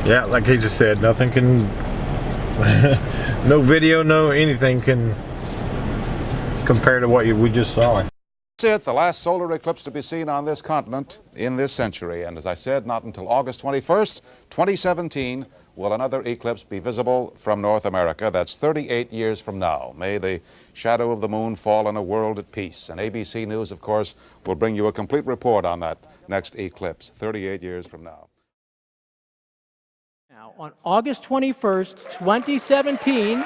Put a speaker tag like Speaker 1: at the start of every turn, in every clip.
Speaker 1: Yeah, like he just said, nothing can, no video, no anything can compare to what we just saw.
Speaker 2: That's it, the last solar eclipse to be seen on this continent in this century. And as I said, not until August 21st, 2017, will another eclipse be visible from North America. That's 38 years from now. May the shadow of the moon fall on a world at peace. And ABC News, of course, will bring you a complete report on that next eclipse, 38 years from now.
Speaker 3: Now, on August 21st, 2017,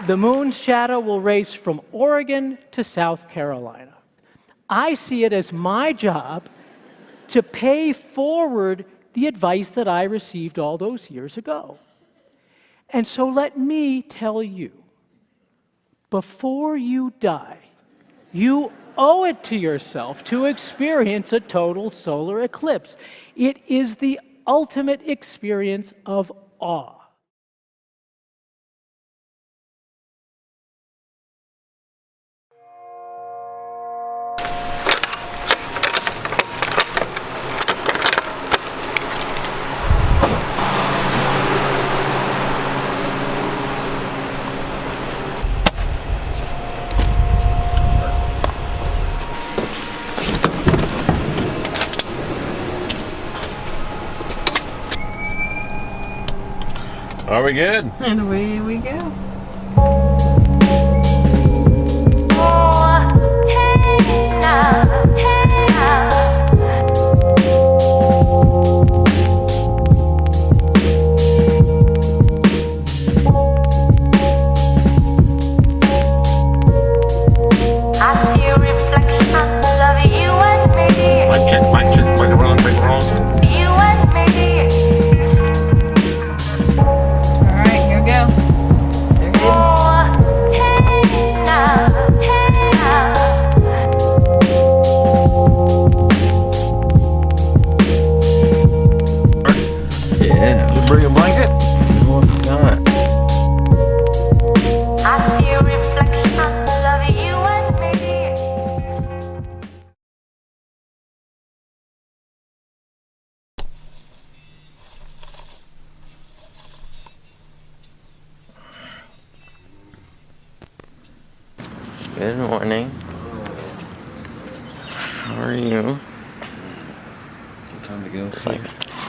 Speaker 3: the moon's shadow will race from Oregon to South Carolina. I see it as my job to pay forward the advice that I received all those years ago. And so let me tell you, before you die, you owe it to yourself to experience a total solar eclipse. It is the ultimate experience of awe.
Speaker 1: Are we good?
Speaker 4: And away we go.
Speaker 1: Bring a blanket? No, it's not.
Speaker 5: I see a reflection of you and me.
Speaker 6: Good morning. How are you?
Speaker 1: Time to go.
Speaker 6: It's like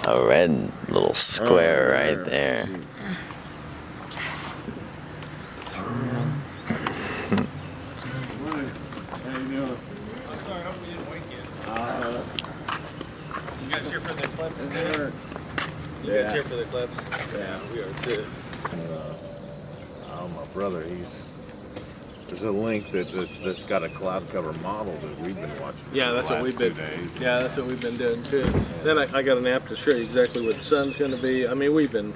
Speaker 6: a red little square right there.
Speaker 7: You guys here for the Eclipse? You guys here for the Eclipse? Yeah, we are too.
Speaker 1: My brother, there's a link that's got a cloud cover model that we've been watching.
Speaker 7: Yeah, that's what we've been. Yeah, that's what we've been doing too. Then I got an app to show you exactly where the sun's going to be. I mean, we've been.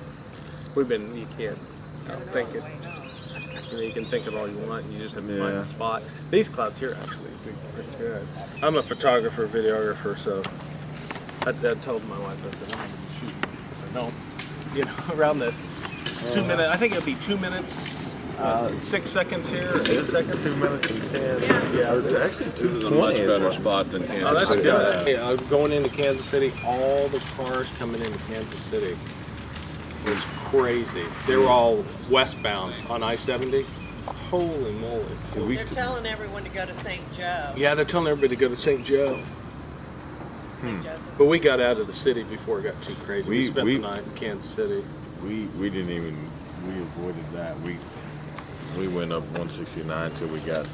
Speaker 7: You can't think it. You know, you can think it all you want, and you just have to find a spot. These clouds here actually be pretty good. I'm a photographer, videographer, so I told my wife, I said, I'm going to shoot. I don't, you know, around the 2 minute. I think it'll be 2 minutes. 6 seconds here, or 8 seconds.
Speaker 1: 2 minutes and 10.
Speaker 7: Yeah.
Speaker 1: Actually,
Speaker 7: This is a much better spot than Kansas City. Oh, that's good. Yeah, going into Kansas City, all the cars coming into Kansas City was crazy. They were all westbound on I-70. Holy moly.
Speaker 8: They're telling everyone to go to St. Joe.
Speaker 7: Yeah, they're telling everybody to go to St. Joe. But we got out of the city before it got too crazy. We spent the night in Kansas City.
Speaker 1: We didn't even, we avoided that. We went up 169 till we got,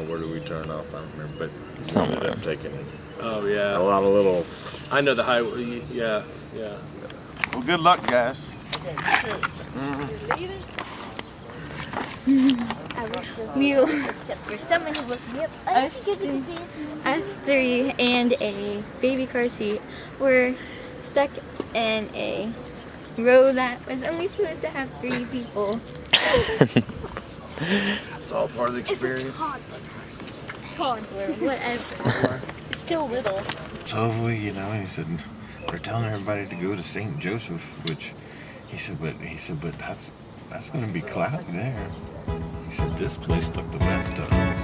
Speaker 1: where did we turn off? I don't remember, but we ended up taking a lot of little.
Speaker 7: I know the highway, yeah.
Speaker 1: Well, good luck, guys.
Speaker 9: Except for someone who woke me up. Us three and a baby car seat were stuck in a row that was only supposed to have 3 people.
Speaker 1: It's all part of the experience.
Speaker 9: Toddler, whatever. It's still little.
Speaker 1: So he said, they're telling everybody to go to St. Joseph, which he said, but that's going to be cloudy there. He said, this place looked the best to us.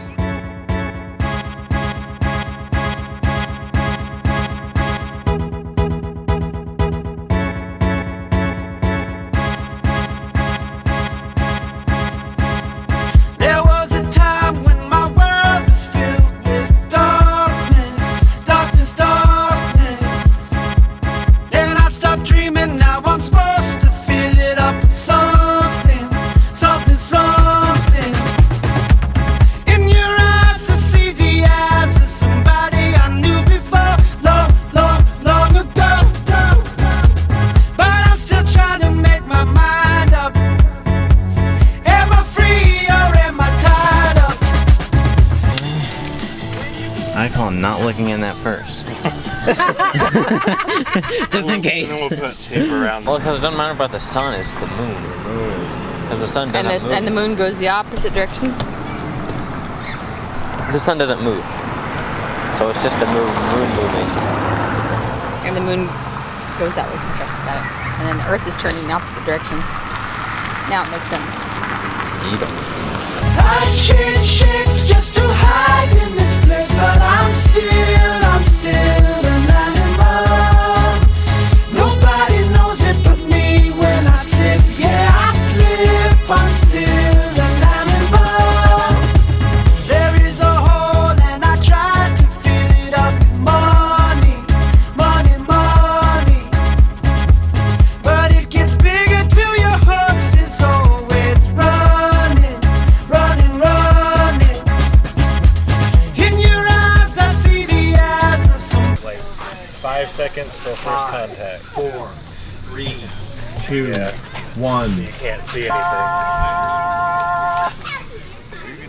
Speaker 6: Just in case.
Speaker 1: Then we'll put tape around.
Speaker 6: Well, because it doesn't matter about the sun, it's the moon. Because the sun doesn't move.
Speaker 4: And the moon goes the opposite direction?
Speaker 6: The sun doesn't move. So it's just the moon moving.
Speaker 4: And the moon goes that way. Okay, got it. And then the Earth is turning the opposite direction. Now it makes sense.
Speaker 6: You don't make sense.
Speaker 10: I change shapes just to hide in this place, but I'm still an animal. Nobody knows it but me when I slip. Yeah, I slip. I'm still an animal. There is a hole and I try to fill it up. Money, money, money. But it gets bigger till your hopes is always running, running, running. In your eyes I see the eyes of some.
Speaker 1: Like 5 seconds till first contact. 4, 3, 2, 1. You can't see anything.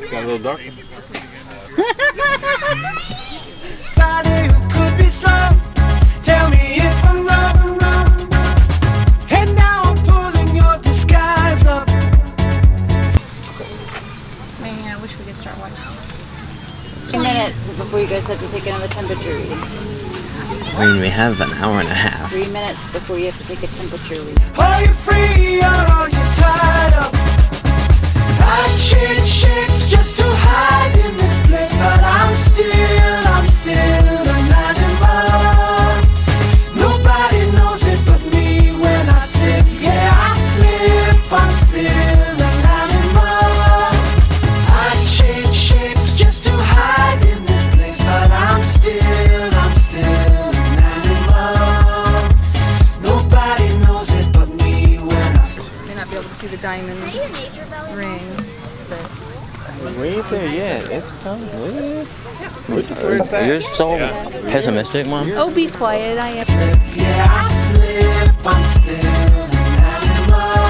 Speaker 1: Got a little dark.
Speaker 10: Body who could be strong. Tell me if I'm wrong. And now I'm pulling your disguise up.
Speaker 9: Man, I wish we could start watching. 2 minutes before you guys have to take another temperature reading.
Speaker 6: I mean, we have an hour and a half.
Speaker 9: 3 minutes before you have to take a temperature reading.
Speaker 10: Are you free or are you tied up? I change shapes just to hide in this place, but I'm still an animal. Nobody knows it but me when I slip. Yeah, I slip. I'm still an animal. I change shapes just to hide in this place, but I'm still an animal. Nobody knows it but me when I slip.
Speaker 4: May not be able to see the diamond ring, but
Speaker 6: We ain't there yet. It's coming. You're so pessimistic, Mom.
Speaker 9: Oh, be quiet. I am.
Speaker 10: Yeah, I slip, I'm still an animal.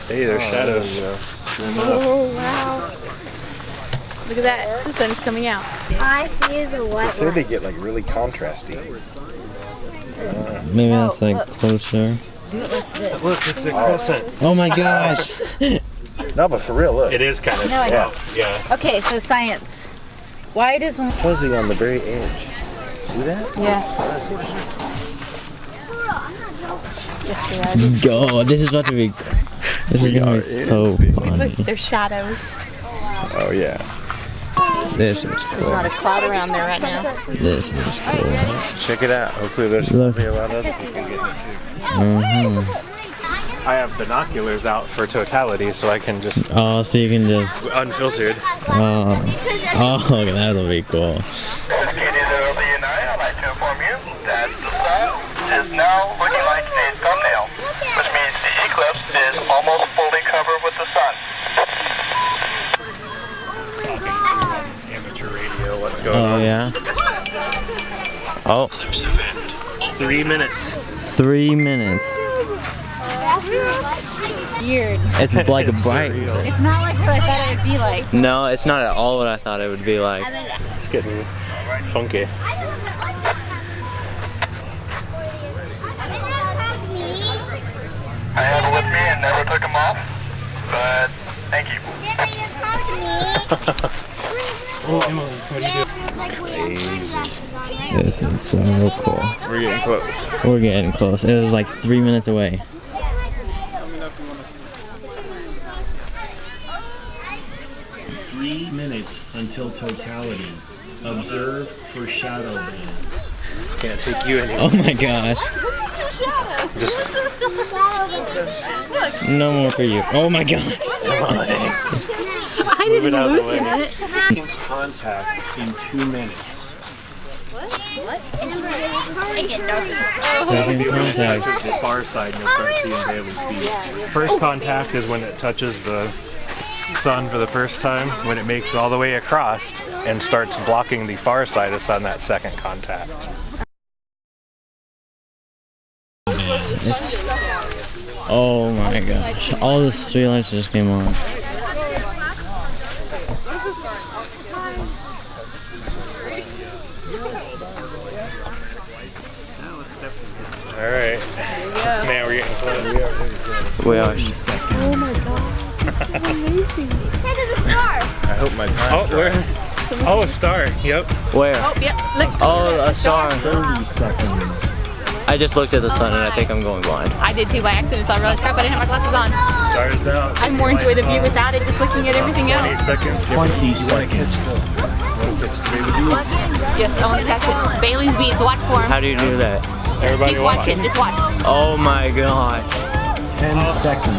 Speaker 1: Hey, there's shadows.
Speaker 9: Oh, wow. Look at that. The sun's coming out. I see the white
Speaker 1: Say they get like really contrasty.
Speaker 6: Maybe that's like closer.
Speaker 1: Look, it's a crescent.
Speaker 6: Oh my gosh.
Speaker 1: No, but for real, look. It is kind of.
Speaker 9: No, I
Speaker 1: yeah. Yeah.
Speaker 9: Okay, so science. Why does one...
Speaker 1: Fuzzy on the very edge. See that?
Speaker 4: yeah.
Speaker 6: God, this is about to be. This is gonna be so funny.
Speaker 9: Look, there's shadows.
Speaker 1: Oh yeah.
Speaker 6: This is
Speaker 4: There's
Speaker 6: cool.
Speaker 4: not a cloud around there right now.
Speaker 6: This is cool.
Speaker 1: Check it out. Hopefully there's
Speaker 6: Look.
Speaker 1: be a lot of other people getting it too. I have binoculars out for totality, so I can just
Speaker 6: Oh, so you can just.
Speaker 1: unfiltered.
Speaker 6: Oh, okay, that'll be cool.
Speaker 11: I'd like to inform you that the sun is now looking like a thumbnail, which means the eclipse is almost fully covered with the sun.
Speaker 1: Amateur radio, what's going
Speaker 6: Oh
Speaker 1: on?
Speaker 6: yeah. Oh,
Speaker 1: 3 minutes.
Speaker 6: 3 minutes.
Speaker 9: Weird.
Speaker 6: It's like a bright.
Speaker 1: surreal.
Speaker 9: It's not like what I thought it would be like.
Speaker 6: No, it's not at all what I thought it would be like.
Speaker 1: It's getting funky.
Speaker 11: I have it with me and never took them off, but thank you.
Speaker 6: This is so cool.
Speaker 1: We're getting close.
Speaker 6: We're getting close. It was like 3 minutes away.
Speaker 12: 3 minutes until totality. Observe for shadow bands.
Speaker 7: Can't take you anywhere.
Speaker 6: Oh my gosh.
Speaker 7: Just
Speaker 6: No more for you. Oh my god.
Speaker 9: I didn't loosen it.
Speaker 12: Making contact in 2 minutes.
Speaker 6: Second contact.
Speaker 12: The far side, you'll start seeing Bailey's feet. First contact is when it touches the sun for the first time. When it makes it all the way across and starts blocking the far side of the sun, that second contact.
Speaker 6: It's, oh my gosh. All the street lights just came on.
Speaker 12: Alright. Man, we're getting close.
Speaker 6: We are.
Speaker 9: Oh my god. Amazing. Hey, there's a star.
Speaker 1: I hope my time.
Speaker 12: Oh, where? Oh, a star. Yep.
Speaker 6: Where?
Speaker 4: Oh, yep. Look.
Speaker 6: Oh, a star.
Speaker 12: 30 seconds.
Speaker 6: I just looked at the sun and I think I'm going blind.
Speaker 4: I did too by accident, so I realized, crap, I didn't have my glasses on.
Speaker 12: Stars out.
Speaker 4: I more enjoy the view without it, just looking at everything
Speaker 12: 20
Speaker 4: else.
Speaker 12: seconds. 20 seconds.
Speaker 4: Yes, I want to catch it. Bailey's beads, watch for him.
Speaker 6: How do you do that?
Speaker 12: Everybody
Speaker 4: Just watch it, just watch.
Speaker 6: Oh my gosh.
Speaker 12: 10 seconds.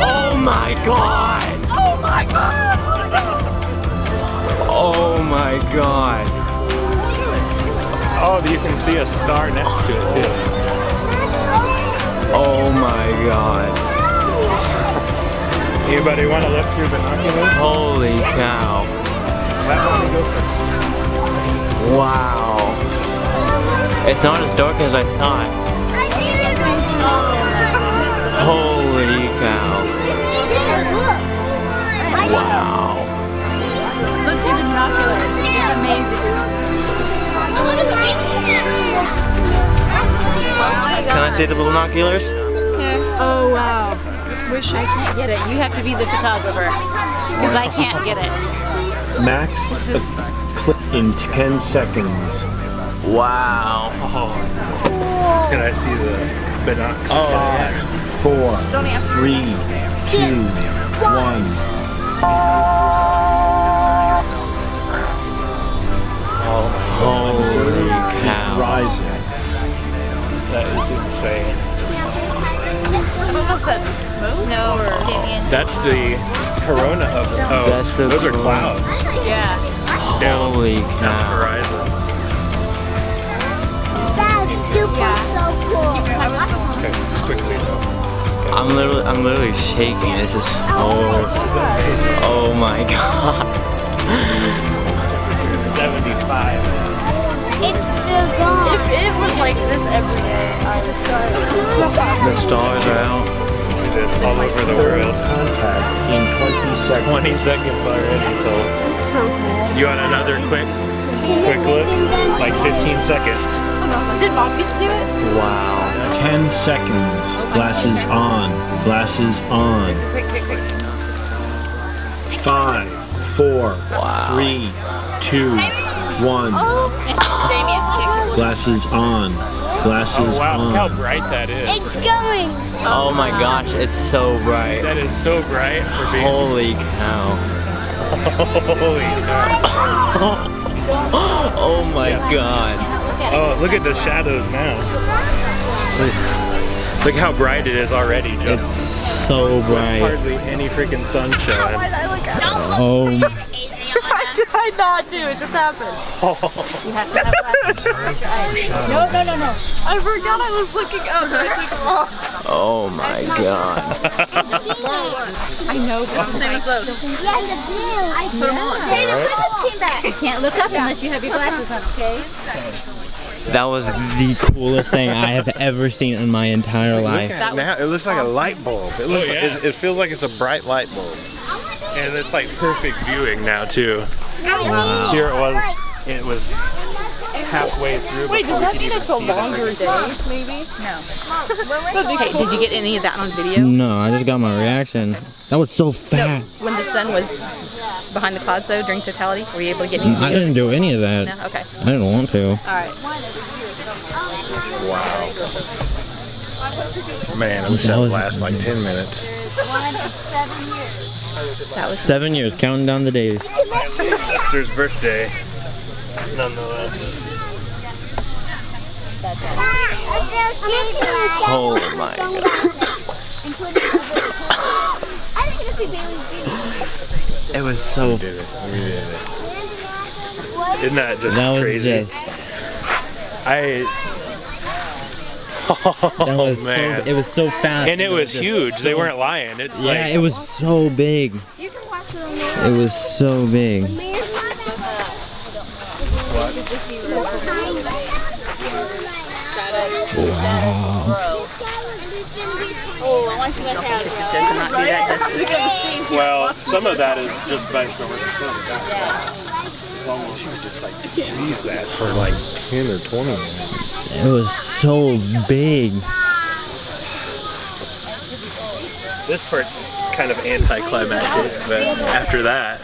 Speaker 4: Oh my god!
Speaker 6: Oh my god!
Speaker 4: Oh my god!
Speaker 6: Oh my god!
Speaker 12: Oh, you can see a star next to it too.
Speaker 6: Oh my god!
Speaker 12: Anybody want to look through binoculars?
Speaker 6: Holy cow! Wow! It's not as dark as I thought. Holy cow! Wow!
Speaker 9: Look through the binoculars. It's amazing.
Speaker 6: Can I see the binoculars?
Speaker 9: Oh wow. Wish I can't get it. You have to be the photographer. Because I can't get it.
Speaker 12: Max clip in 10 seconds.
Speaker 6: Wow!
Speaker 12: Can I see the binoculars?
Speaker 6: Oh.
Speaker 12: 4, 3, 2, 1.
Speaker 6: Holy cow!
Speaker 12: Rising. That is insane.
Speaker 9: I don't know if that's smoke.
Speaker 4: No, Damien.
Speaker 12: That's the corona of the. Oh,
Speaker 6: That's the
Speaker 12: those are
Speaker 6: corona.
Speaker 12: clouds
Speaker 9: Yeah.
Speaker 12: down
Speaker 6: Holy
Speaker 12: on the
Speaker 6: cow!
Speaker 12: horizon. Okay, quickly though.
Speaker 6: I'm literally shaking. This is oh my god!
Speaker 12: 75.
Speaker 9: If it was like this every day, the stars.
Speaker 6: The stars are out.
Speaker 12: This all over the world. Contact in 20 seconds. 20 seconds already. So
Speaker 9: So cool.
Speaker 12: you want another quick look? Like 15 seconds.
Speaker 9: Did Mom get to do it?
Speaker 6: Wow!
Speaker 12: 10 seconds. Glasses on. Glasses on.
Speaker 9: Quick.
Speaker 12: 5, 4, 3, 2, 1.
Speaker 9: Damien kicked.
Speaker 12: Glasses on. Glasses on. Look how bright that is.
Speaker 9: It's going.
Speaker 6: Oh my gosh! It's so bright.
Speaker 12: That is so bright for being.
Speaker 6: Holy cow!
Speaker 12: Holy cow.
Speaker 6: Oh my god!
Speaker 12: Oh, look at the shadows now. Look how bright it is already, Joe.
Speaker 6: It's so bright.
Speaker 12: Hardly any freaking sun showing.
Speaker 6: Oh.
Speaker 9: I tried not to. It just happened. You have to have glasses. No. I forgot I was looking up. I took them off.
Speaker 6: Oh my god!
Speaker 9: I know, but it's the same as those. Yes, I put them on. Hey, the friends came back. You can't look up unless you have your glasses on, okay?
Speaker 6: That was the coolest thing I have ever seen in my entire life.
Speaker 1: Now it looks like a light bulb. It looks.
Speaker 12: yeah.
Speaker 1: It feels like it's a bright light bulb.
Speaker 12: And it's like perfect viewing now too.
Speaker 9: Wow.
Speaker 12: Here it was halfway through.
Speaker 4: Wait,
Speaker 12: before
Speaker 4: does that
Speaker 12: we could
Speaker 4: mean
Speaker 12: even
Speaker 4: it's a
Speaker 12: see the
Speaker 4: longer
Speaker 12: biggest
Speaker 4: day,
Speaker 12: sun.
Speaker 4: maybe? No. Hey, did you get any of that on video?
Speaker 6: No, I just got my reaction. That was so fast.
Speaker 4: When the sun was behind the clouds, though, during totality, were you able to get any?
Speaker 6: I didn't do any of that.
Speaker 4: No? Okay.
Speaker 6: I didn't want to.
Speaker 4: All right.
Speaker 1: Wow. Man, I wish that would last like 10 minutes.
Speaker 4: That was
Speaker 6: 7 years, counting down the days.
Speaker 12: My sister's birthday, nonetheless.
Speaker 6: Oh my god. It was so.
Speaker 1: We did it.
Speaker 12: Isn't that just
Speaker 6: That was
Speaker 12: crazy?
Speaker 6: just. That was
Speaker 12: man.
Speaker 6: so. It was so fast.
Speaker 12: And it was
Speaker 6: just
Speaker 12: huge.
Speaker 6: so-
Speaker 12: They weren't lying. It's
Speaker 6: Yeah,
Speaker 12: like
Speaker 6: it was so big. It was so big. Wow.
Speaker 4: Oh, I want you to have does not do that justice.
Speaker 12: well, some of that is just based on where the sun got.
Speaker 1: It's almost just like freeze that for like 10 or 20 minutes.
Speaker 6: It was so big.
Speaker 12: This part's kind of anticlimactic, but after that,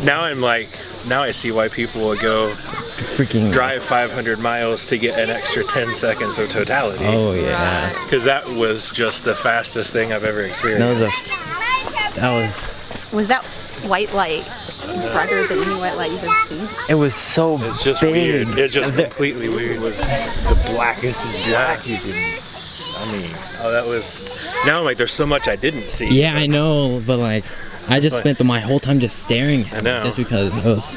Speaker 12: now I see why people will go
Speaker 6: Freaking
Speaker 12: drive 500 miles to get an extra 10 seconds of totality.
Speaker 6: Oh yeah.
Speaker 12: Because that was just the fastest thing I've ever experienced.
Speaker 6: That was.
Speaker 4: Was that white light brighter than any white light you've ever seen?
Speaker 6: It was so
Speaker 12: It's just
Speaker 6: big.
Speaker 12: weird. It's just completely weird.
Speaker 1: It was the blackest black you can. I mean,
Speaker 12: Oh, that was. Now I'm like, there's so much I didn't see.
Speaker 6: Yeah, I know, but like, I just spent my whole time just staring at
Speaker 12: I know.
Speaker 6: it just because it was.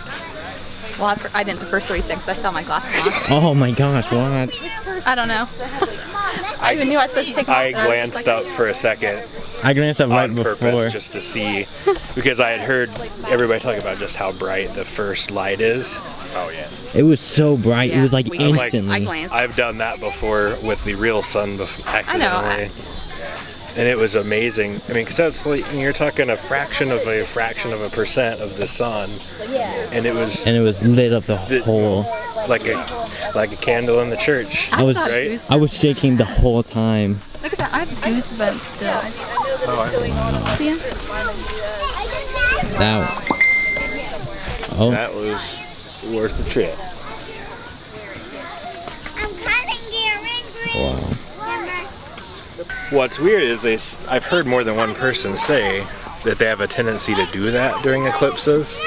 Speaker 4: Well, I didn't the first 3 seconds. I saw my glasses on.
Speaker 6: Oh my gosh, what?
Speaker 4: I don't know. I even knew I was supposed to take them off.
Speaker 12: I
Speaker 4: and was
Speaker 12: glanced
Speaker 4: just
Speaker 12: up
Speaker 4: like,
Speaker 12: for a second
Speaker 6: I glanced up right
Speaker 12: on
Speaker 6: before.
Speaker 12: purpose just to see, because I had heard everybody talk about just how bright the first light is.
Speaker 1: oh yeah.
Speaker 6: It was so bright. It was like
Speaker 4: we-
Speaker 6: instantly.
Speaker 4: I glanced.
Speaker 12: I've done that before with the real sun accidentally. And it was amazing. I mean, because that's like, you're talking a fraction of a percent of the sun. And it was
Speaker 6: lit up the whole.
Speaker 12: like a candle in the church.
Speaker 6: I was
Speaker 12: right?
Speaker 6: I was shaking the whole time.
Speaker 4: Look at that. I have goosebumps still. See ya?
Speaker 6: That. Oh.
Speaker 1: That was worth the trip.
Speaker 6: Wow.
Speaker 12: What's weird is I've heard more than one person say that they have a tendency to do that during eclipses.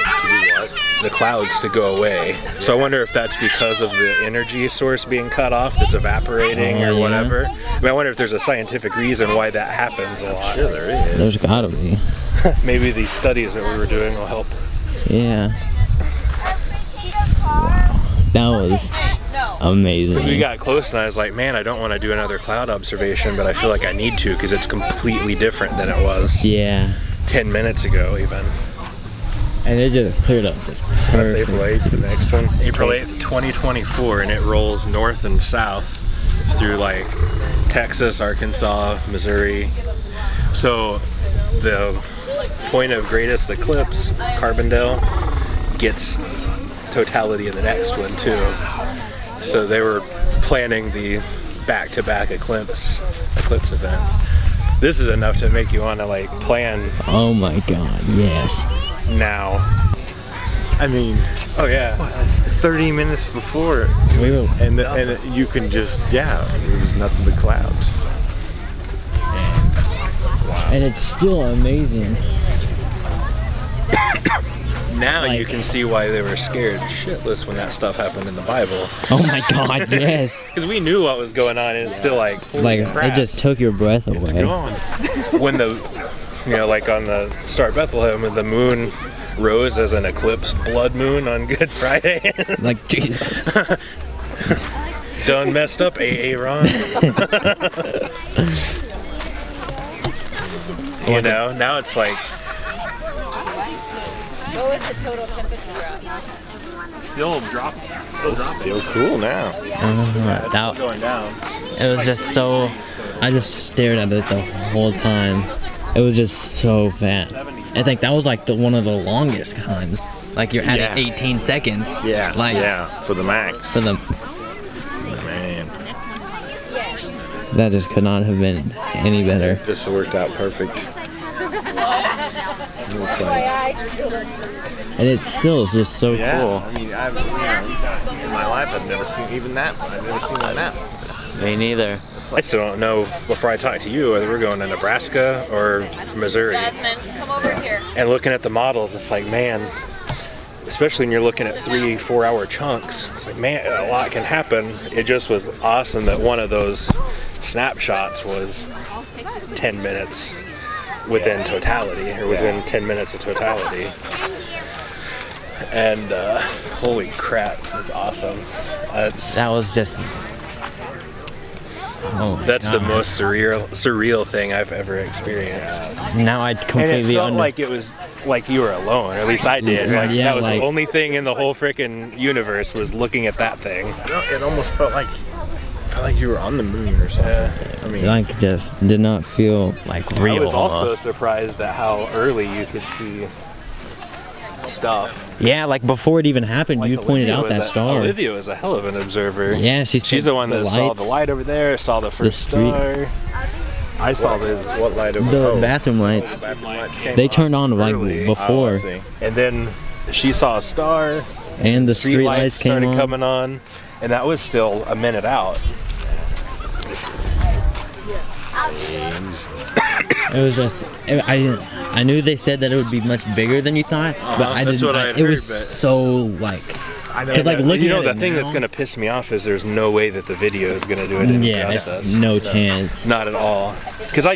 Speaker 12: The clouds to go away. So I wonder if that's because of the energy source being cut off that's evaporating or
Speaker 6: yeah.
Speaker 12: whatever. I mean, I wonder if there's a scientific reason why that happens a lot.
Speaker 1: Sure, there is.
Speaker 6: There's gotta be.
Speaker 12: Maybe these studies that we were doing will help.
Speaker 6: Yeah. Wow. That was amazing.
Speaker 12: We got close and I was like, man, I don't want to do another cloud observation, but I feel like I need to because it's completely different than it was
Speaker 6: Yeah.
Speaker 12: 10 minutes ago even.
Speaker 6: And it just cleared up just perfect.
Speaker 1: April 8th, the next one.
Speaker 12: April 8th, 2024, and it rolls north and south through like Texas, Arkansas, Missouri. So the point of greatest eclipse, Carbondale, gets totality in the next one too. So they were planning the back-to-back eclipse events. This is enough to make you want to like plan
Speaker 6: Oh my god, yes.
Speaker 12: now.
Speaker 1: I mean,
Speaker 12: Oh yeah.
Speaker 1: 30 minutes before,
Speaker 6: We were,
Speaker 1: and you can just, yeah, it was nothing but clouds.
Speaker 6: and it's still amazing.
Speaker 12: Now you
Speaker 6: Like-
Speaker 12: can see why they were scared shitless when that stuff happened in the Bible.
Speaker 6: Oh my god, yes.
Speaker 12: Because we knew what was going on, and it's still like, holy
Speaker 6: Like
Speaker 12: crap.
Speaker 6: it just took your breath away.
Speaker 1: Gone.
Speaker 12: When like on the Star of Bethlehem, when the moon rose as an eclipsed blood moon on Good Friday.
Speaker 6: Like Jesus.
Speaker 12: Done messed up, Ron. You know, now it's like,
Speaker 8: What was the total temperature out now?
Speaker 12: still dropping.
Speaker 1: Still cool now.
Speaker 6: That,
Speaker 12: Going down.
Speaker 6: it was just so. I just stared at it the whole time. It was just so fast. I think that was like one of the longest times. Like you're at 18 seconds.
Speaker 1: Yeah.
Speaker 6: Like
Speaker 1: for the max.
Speaker 6: For the
Speaker 1: man.
Speaker 6: That just could not have been any better.
Speaker 1: This worked out perfect. It's like,
Speaker 6: and it still is just so cool.
Speaker 1: I mean, in my life, I've never seen even that. I've never seen that map.
Speaker 6: Me neither.
Speaker 12: I still don't know before I talk to you whether we're going to Nebraska or Missouri.
Speaker 8: Jasmine, come over here.
Speaker 12: And looking at the models, it's like, man, especially when you're looking at 3-4 hour chunks, it's like, man, a lot can happen. It just was awesome that one of those snapshots was 10 minutes within totality, or within 10 minutes of totality. And holy crap, that's awesome.
Speaker 6: That was just...
Speaker 12: That's the most surreal thing I've ever experienced.
Speaker 6: Now I completely
Speaker 12: and it felt like it was like you were alone, or at least I did. Like, that was the only thing in the whole freaking universe was looking at that thing.
Speaker 1: It almost felt like you were on the moon or something. I mean,
Speaker 6: like just did not feel like real.
Speaker 12: I was also
Speaker 6: almost.
Speaker 12: surprised at how early you could see stuff.
Speaker 6: Yeah, like before it even happened, you pointed out that star.
Speaker 12: Olivia was a hell of an observer.
Speaker 6: Yeah,
Speaker 12: she's the one that saw the light over there, saw the first star. I saw what light over
Speaker 6: there? The bathroom lights. They turned on like before.
Speaker 12: And then she saw a star.
Speaker 6: And the street lights
Speaker 12: started coming on. And that was still a minute out.
Speaker 6: It was just, I knew they said that it would be much bigger than you thought, but I didn't. It was so like, because like looking at
Speaker 12: the thing that's gonna piss me off is there's no way that the video is gonna do it any justice.
Speaker 6: No chance.
Speaker 12: Not at all. Because I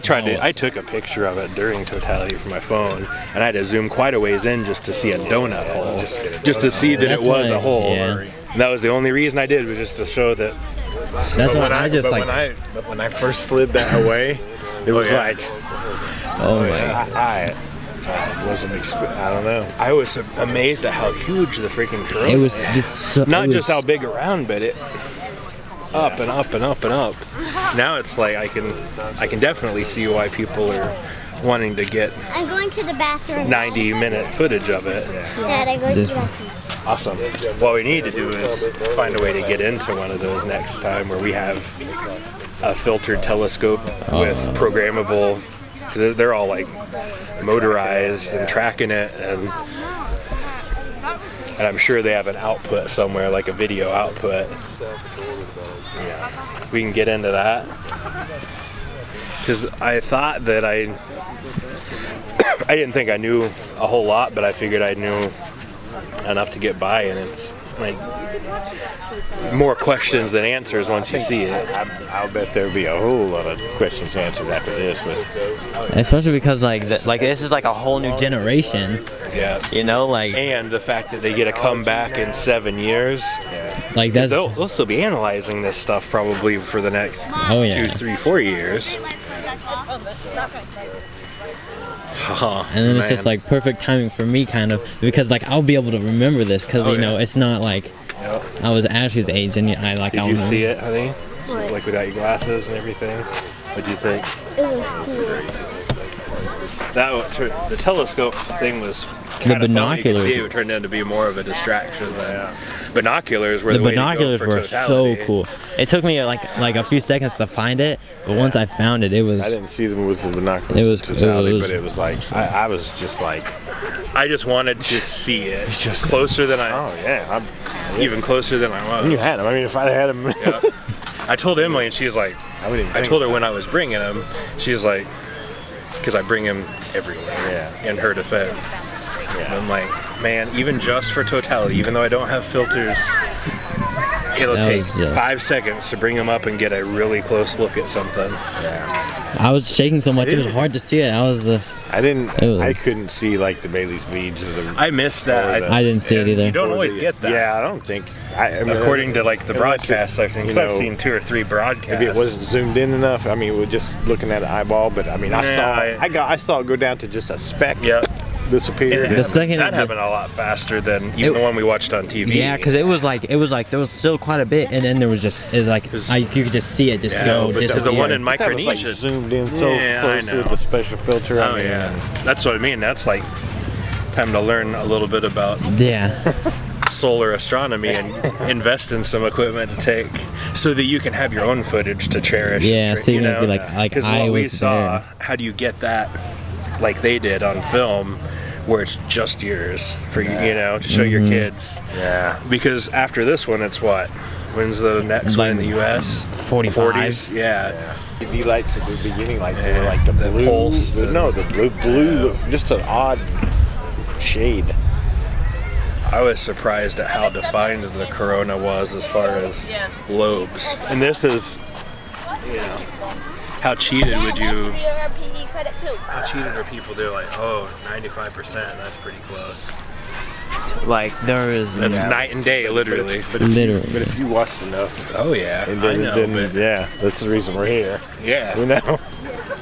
Speaker 12: took a picture of it during totality from my phone, and I had to zoom quite a ways in just to see a donut hole, just to see that it was a hole.
Speaker 6: Yeah.
Speaker 12: And that was the only reason I did, was just to show that.
Speaker 6: That's what I just like.
Speaker 1: When I first slid that away, it was like,
Speaker 6: oh my!
Speaker 1: I wasn't. I don't know.
Speaker 12: I was amazed at how huge the freaking corona.
Speaker 6: It was just so,
Speaker 12: not just how big around, but it up and up and up and up. Now it's like I can definitely see why people are wanting to get.
Speaker 9: I'm going to the bathroom.
Speaker 12: 90-minute footage of it.
Speaker 9: Dad, I'm going to the bathroom.
Speaker 12: Awesome. What we need to do is find a way to get into one of those next time, where we have a filtered telescope with programmable, because they're all like motorized and tracking it, and I'm sure they have an output somewhere, like a video output. Yeah, we can get into that, because I thought that I didn't think I knew a whole lot, but I figured I knew enough to get by, and it's like more questions than answers once you see it.
Speaker 1: I'll bet there'll be a whole lot of questions answered after this.
Speaker 6: Especially because like this is like a whole new generation.
Speaker 12: Yeah.
Speaker 6: You know, like,
Speaker 12: and the fact that they get to come back in 7 years.
Speaker 6: Like that's
Speaker 12: they'll still be analyzing this stuff probably for the next 2, 3, 4 years.
Speaker 6: And then it's just like perfect timing for me, kind of, because like I'll be able to remember this, because you know it's not like I was Ashley's age, and I like.
Speaker 12: Did you see it, honey? What? Like without your glasses and everything. What'd you think?
Speaker 9: It was cool.
Speaker 12: The telescope thing was
Speaker 6: the binoculars.
Speaker 12: Funny. It turned out to be more of a distraction than binoculars were.
Speaker 6: The binoculars were so cool. It took me like a few seconds to find it, but once I found it, it was.
Speaker 1: I didn't see them with the binoculars.
Speaker 6: It was
Speaker 1: totality, but it was like I was just like.
Speaker 12: I just wanted to see it just closer than I.
Speaker 1: Oh yeah,
Speaker 12: even closer than I was.
Speaker 1: You had them. I mean, if I had them.
Speaker 12: Yeah. I told Emily, and she's like, I told her when I was bringing him, she's like, because I bring him everywhere. In her defense. And I'm like, man, even just for totality, even though I don't have filters, it'll take 5 seconds to bring them up and get a really close look at something.
Speaker 6: I was shaking so much; it was hard to see it.
Speaker 1: I couldn't see like the Bailey's beads.
Speaker 12: I missed that.
Speaker 6: I didn't see it either.
Speaker 12: You don't always get that.
Speaker 1: Yeah, I don't think.
Speaker 12: According to like the broadcasts I've seen, because I've seen 2 or 3 broadcasts.
Speaker 1: Maybe it wasn't zoomed in enough. I mean, we're just looking at an eyeball, but I mean, I saw it go down to just a speck. Disappear.
Speaker 6: The second
Speaker 12: that happened a lot faster than even the one we watched on TV.
Speaker 6: Yeah, because it was like there was still quite a bit, and then there was just you could just see it just go.
Speaker 12: Because the one in Micronesia
Speaker 1: was like zoomed in so close to the special filter.
Speaker 12: Oh yeah, that's what I mean. That's like time to learn a little bit about solar astronomy and invest in some equipment to take, so that you can have your own footage to cherish.
Speaker 6: Yeah, so you can be like
Speaker 12: because
Speaker 6: I
Speaker 12: what we
Speaker 6: was
Speaker 12: saw,
Speaker 6: there.
Speaker 12: how do you get that like they did on film, where it's just yours for you know, to show your kids.
Speaker 1: Yeah.
Speaker 12: Because after this one, it's what? When's the next one in the U.S.?
Speaker 6: 45s.
Speaker 12: Yeah.
Speaker 1: If you like to the beginning, like they were like the blue,
Speaker 12: pulse,
Speaker 1: the blue, just an odd shade.
Speaker 12: I was surprised at how defined the corona was as far as lobes. And this is, you know, how cheated would you? How cheated are people? They're like, oh, 95%. That's pretty close.
Speaker 6: Like there is.
Speaker 12: That's night and day, literally.
Speaker 1: But if you watched enough,
Speaker 12: oh yeah,
Speaker 1: and then, yeah, that's the reason we're here.
Speaker 12: Yeah,
Speaker 1: you know,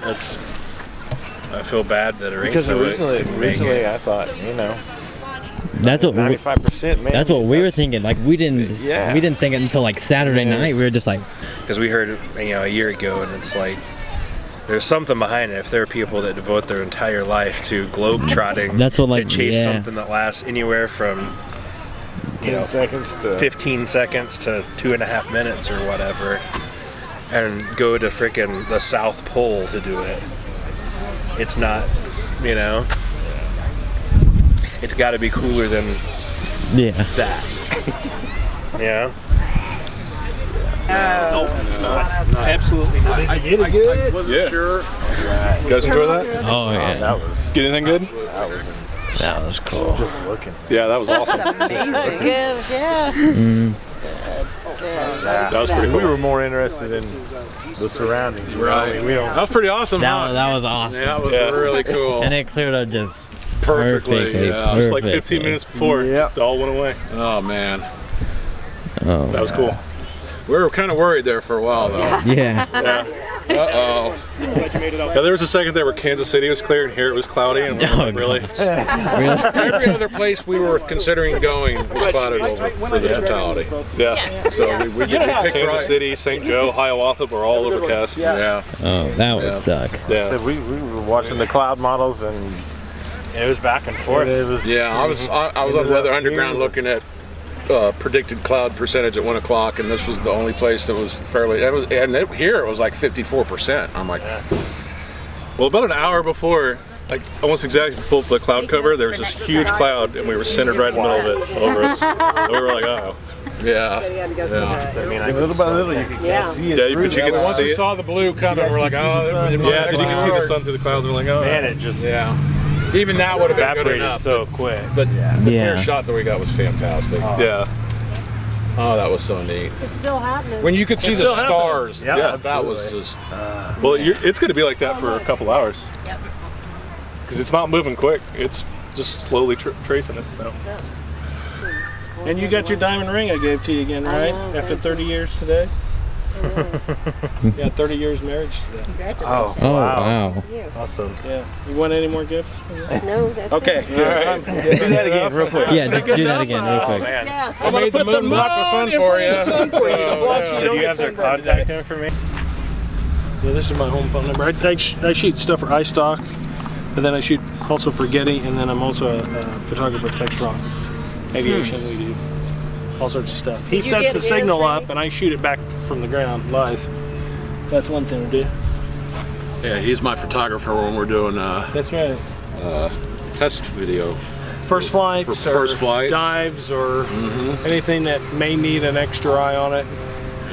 Speaker 12: that's. I feel bad that
Speaker 1: because originally I thought, you know.
Speaker 6: That's what
Speaker 1: 95%. Man,
Speaker 6: that's what we were thinking. Like we didn't think it until like Saturday night. We were just like,
Speaker 12: because we heard, you know, a year ago, and it's like there's something behind it. If there are people that devote their entire life to globe trotting,
Speaker 6: that's what like
Speaker 12: to chase something that lasts anywhere from
Speaker 1: 10 seconds to
Speaker 12: 15 seconds to 2.5 minutes or whatever, and go to frickin' the South Pole to do it. It's not, you know. It's got to be cooler than that. Yeah.
Speaker 7: No, it's not. Absolutely not. I wasn't sure.
Speaker 13: You guys enjoy that?
Speaker 6: oh yeah,
Speaker 13: Get anything good?
Speaker 6: that was cool.
Speaker 1: Just looking.
Speaker 13: Yeah, that was awesome.
Speaker 14: Amazing. Yeah.
Speaker 13: That was pretty cool.
Speaker 1: We were more interested in the surroundings.
Speaker 13: Right. That was pretty awesome.
Speaker 6: That was awesome.
Speaker 13: Yeah, that was really cool.
Speaker 6: And it cleared up just
Speaker 13: perfectly. Yeah, just like 15 minutes before,
Speaker 1: Yep.
Speaker 13: just all went away. Oh man,
Speaker 6: Oh,
Speaker 13: that was cool. We were kind of worried there for a while though.
Speaker 6: Yeah.
Speaker 13: Uh-oh. Yeah, there was a second there where Kansas City was clear and here it was cloudy, and we were like, really? Every other place we were considering going was clouded over for the totality. Yeah. So we picked Kansas City, St. Joe, Hiawatha were all overcast. Yeah.
Speaker 6: Oh, that would suck.
Speaker 13: Yeah.
Speaker 1: So we were watching the cloud models, and
Speaker 12: It was back and forth.
Speaker 1: it was.
Speaker 13: Yeah, I was on Weather Underground looking at predicted cloud percentage at 1 o'clock, and this was the only place that was fairly. Here it was like 54%. I'm like,
Speaker 12: Well, about an hour before, like almost exactly before the cloud cover, there was this huge cloud, and we were centered right in the middle of it over us. And we were like, oh.
Speaker 13: yeah.
Speaker 1: I mean, little by little, you could see it.
Speaker 12: Yeah, but you could
Speaker 13: Once
Speaker 12: see
Speaker 13: we
Speaker 12: it.
Speaker 13: saw the blue coming, we're like, oh,
Speaker 12: Yeah, because you could see the sun through the clouds. We're like, oh.
Speaker 1: Man, it just
Speaker 13: Even that would have been good
Speaker 1: evaporated
Speaker 13: enough.
Speaker 1: so quick.
Speaker 13: But the
Speaker 6: Yeah.
Speaker 13: air shot that we got was fantastic.
Speaker 12: Yeah.
Speaker 13: Oh, that was so neat.
Speaker 14: It's still happening.
Speaker 13: When you could see
Speaker 12: It's
Speaker 13: the
Speaker 12: still happening.
Speaker 13: stars,
Speaker 1: Yeah,
Speaker 13: that was just.
Speaker 12: Well, it's going to be like that for a couple hours.
Speaker 14: Yep.
Speaker 12: Because it's not moving quick. It's just slowly tracing it. So.
Speaker 7: And you got your diamond ring I gave to you again, right? After 30 years today? Yeah, 30 years marriage today.
Speaker 14: Congratulations.
Speaker 6: Oh, wow.
Speaker 1: Awesome.
Speaker 7: Yeah. You want any more gifts?
Speaker 14: No, that's
Speaker 7: Okay.
Speaker 14: it.
Speaker 7: Good.
Speaker 1: Do that again, real quick.
Speaker 6: Yeah, just do that again real quick.
Speaker 14: Yeah.
Speaker 13: I made the moon block the sun for you.
Speaker 7: So
Speaker 1: So do you have their contact information?
Speaker 7: Yeah, this is my home phone number. I shoot stuff for iStock, but then I shoot also for Getty, and then I'm also a photographer at Textron Aviation. We do all sorts of stuff. He
Speaker 14: you
Speaker 7: sets
Speaker 14: get
Speaker 7: the
Speaker 14: his
Speaker 7: signal
Speaker 14: ring?
Speaker 7: up, and I shoot it back from the ground live. That's one thing to do.
Speaker 13: Yeah, he's my photographer when we're doing
Speaker 7: That's right.
Speaker 13: test video.
Speaker 7: First flights,
Speaker 13: For first
Speaker 7: or
Speaker 13: flights.
Speaker 7: dives, or anything that may need an extra eye on it.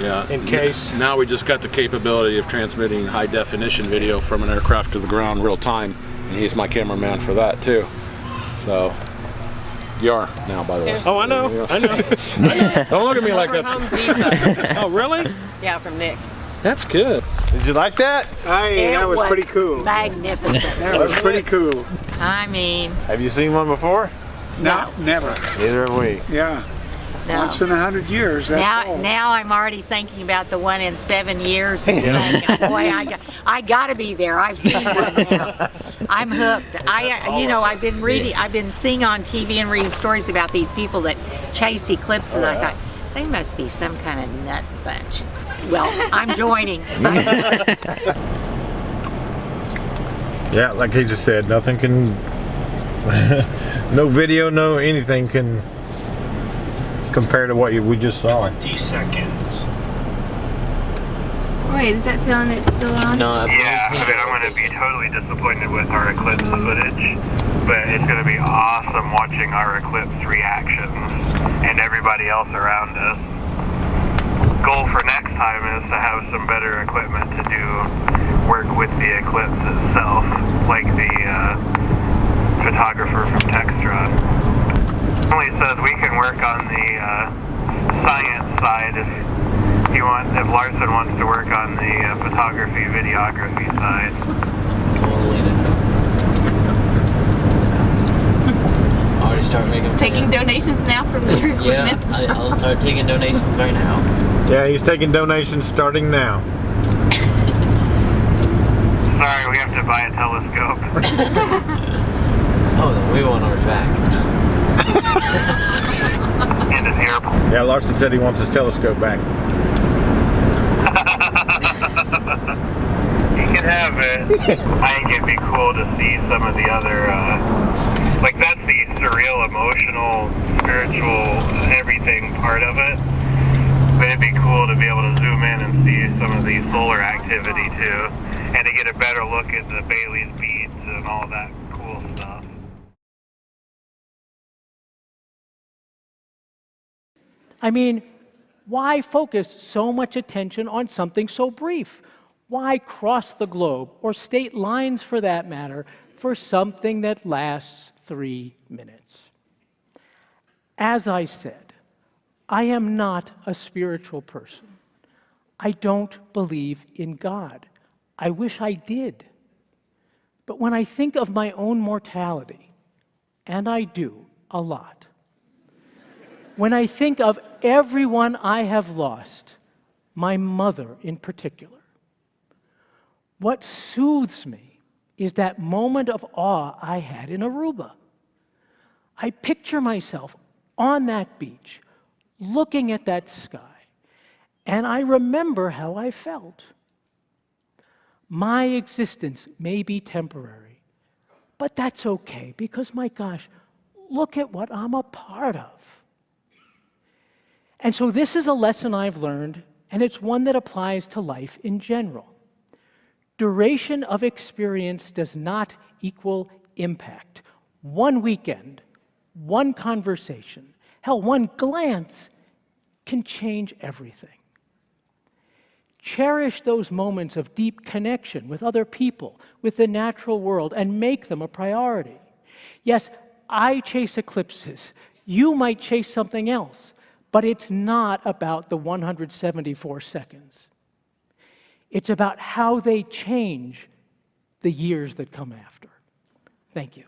Speaker 13: Yeah.
Speaker 7: In case.
Speaker 13: Now we just got the capability of transmitting high definition video from an aircraft to the ground real time, and he's my cameraman for that too. So you are now, by the way.
Speaker 7: Oh, I know. I know.
Speaker 13: Don't look at me like that.
Speaker 7: Oh, really?
Speaker 14: Yeah, from Nick.
Speaker 7: That's good.
Speaker 1: Did you like that?
Speaker 14: That was pretty cool. Magnificent.
Speaker 1: That was pretty
Speaker 15: cool.
Speaker 14: I mean,
Speaker 1: Have you seen one before?
Speaker 15: No, never.
Speaker 1: Neither have we.
Speaker 15: Yeah.
Speaker 14: no.
Speaker 15: Once in 100 years, that's all.
Speaker 14: Now I'm already thinking about the one in 7 years and saying, boy, I gotta be there. I've seen one now. I'm hooked. I've been reading, I've been seeing on TV and reading stories about these people that chase eclipses, and I thought, they must be some kind of nut bunch. Well, I'm joining.
Speaker 1: Yeah, like he just said, nothing can
Speaker 13: No video, no anything can compare to what we just saw.
Speaker 16: 20 seconds.
Speaker 9: Wait, is that telling it's still on?
Speaker 6: No,
Speaker 11: Yeah, I mean, I'm going to be totally disappointed with our Eclipse footage, but it's going to be awesome watching our Eclipse reactions and everybody else around us. Goal for next time is to have some better equipment to do work with the Eclipse itself, like the photographer from Textron. Emily says we can work on the science side if Larson wants to work on the photography, videography side.
Speaker 6: Already start making
Speaker 4: Taking donations now from their equipment.
Speaker 6: Yeah, I'll start taking donations right now.
Speaker 13: Yeah, he's taking donations starting now.
Speaker 11: Sorry, we have to buy a telescope.
Speaker 6: Oh, the wheel on our back.
Speaker 11: And his airplane.
Speaker 13: Yeah, Larson said he wants his telescope back.
Speaker 11: He can have it. I think it'd be cool to see some of the other, like that's the surreal, emotional, spiritual, everything part of it. But it'd be cool to be able to zoom in and see some of the solar activity too, and to get a better look at the Bailey's beads and all that cool stuff.
Speaker 3: I mean, why focus so much attention on something so brief? Why cross the globe, or state lines for that matter, for something that lasts 3 minutes? As I said, I am not a spiritual person. I don't believe in God. I wish I did. But when I think of my own mortality, and I do a lot, when I think of everyone I have lost, my mother in particular, what soothes me is that moment of awe I had in Aruba. I picture myself on that beach, looking at that sky, and I remember how I felt. My existence may be temporary, but that's okay because, my gosh, look at what I'm a part of. And so this is a lesson I've learned, and it's one that applies to life in general. Duration of experience does not equal impact. One weekend, one conversation, hell, one glance can change everything. Cherish those moments of deep connection with other people, with the natural world, and make them a priority. Yes, I chase eclipses. You might chase something else. But it's not about the 174 seconds. It's about how they change the years that come after. Thank you.